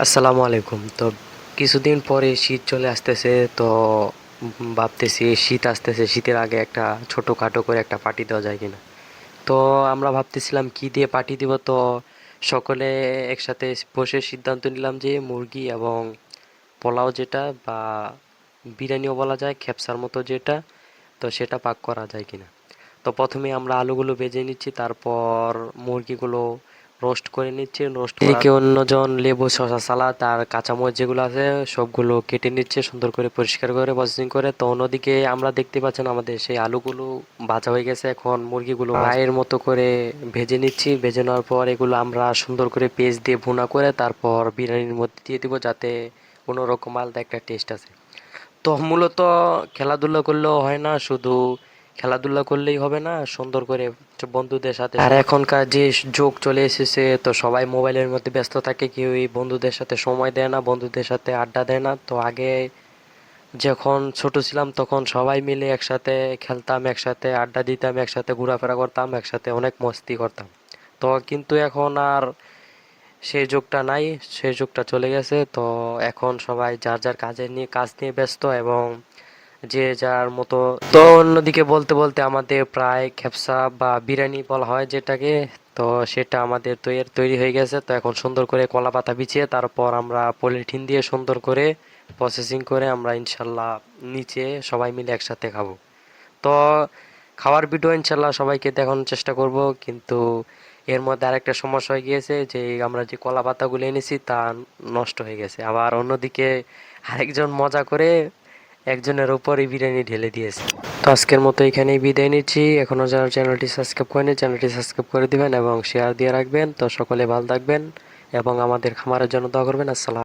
আসসালামু আলাইকুম। তো কিছুদিন পরে শীত চলে আসতেছে। তো ভাবতেছি শীত আসতেছে, শীতের আগে একটা ছোটোখাটো করে একটা পার্টি দেওয়া যায় কিনা। তো আমরা ভাবতেছিলাম কি দিয়ে পার্টি দিব। তো সকলে একসাথে বসে সিদ্ধান্ত নিলাম যে মুরগি এবং পোলাও যেটা বা বিরিয়ানিও বলা যায়, খেপসার মতো যেটা, তো সেটা পাক করা যায় কিনা। তো প্রথমে আমরা আলুগুলো ভেজে নিচ্ছি, তারপর মুরগিগুলো রোস্ট করে নিচ্ছি। রোস্ট এদিকে অন্যজন লেবু, শসা, সালাদ আর কাঁচামরিচ যেগুলো আছে সবগুলো কেটে নিচ্ছে সুন্দর করে, পরিষ্কার করে, প্রসেসিং করে। তো অন্যদিকে আমরা দেখতে পাচ্ছেন আমাদের সেই আলুগুলো ভাজা হয়ে গেছে। এখন মুরগিগুলো ফ্রাইয়ের মতো করে ভেজে নিচ্ছি। ভেজে নেওয়ার পর এগুলো আমরা সুন্দর করে পেস্ট দিয়ে ভুনা করে তারপর বিরিয়ানির মধ্যে দিয়ে দিব, যাতে কোনো রকম আলাদা একটা টেস্ট আছে। তো মূলত খেলাধুলা করলেও হয় না, শুধু খেলাধুলা করলেই হবে না, সুন্দর করে বন্ধুদের সাথে। আর এখনকার যে যুগ চলে এসেছে, তো সবাই মোবাইলের মধ্যে ব্যস্ত থাকে, কেউই বন্ধুদের সাথে সময় দেয় না, বন্ধুদের সাথে আড্ডা দেয় না। তো আগে যখন ছোট ছিলাম তখন সবাই মিলে একসাথে খেলতাম, একসাথে আড্ডা দিতাম, একসাথে ঘোরাফেরা করতাম, একসাথে অনেক মস্তি করতাম। তো কিন্তু এখন আর সেই যুগটা নাই, সেই যুগটা চলে গেছে। তো এখন সবাই যার যার কাজ নিয়ে ব্যস্ত এবং যে যার মতো। তো অন্যদিকে বলতে বলতে আমাদের প্রায় খেপসা বা বিরিয়ানি বলা হয় যেটাকে, তো সেটা আমাদের তৈরি হয়ে গেছে। তো এখন সুন্দর করে কলা পাতা বিছিয়ে তারপর আমরা পলিথিন দিয়ে সুন্দর করে প্রসেসিং করে আমরা ইনশাল্লাহ নিচে সবাই মিলে একসাথে খাবো। তো খাওয়ার ভিডিও ইনশাল্লাহ সবাইকে দেখানোর চেষ্টা করব। কিন্তু এর মধ্যে আরেকটা সমস্যা হয়ে গিয়েছে যে আমরা যে কলা পাতাগুলো এনেছি তা নষ্ট হয়ে গেছে। আবার অন্যদিকে আরেকজন মজা করে একজনের উপরই বিরিয়ানি ঢেলে দিয়েছে। তো আজকের মতো এখানেই বিদায় নিচ্ছি। এখনও যারা চ্যানেলটি সাবস্ক্রাইব করেনি চ্যানেলটি সাবস্ক্রাইব করে দিবেন এবং শেয়ার দিয়ে রাখবেন। তো সকলে ভালো থাকবেন এবং আমাদের খামারের জন্য দোয়া করবেন। আসসালাম।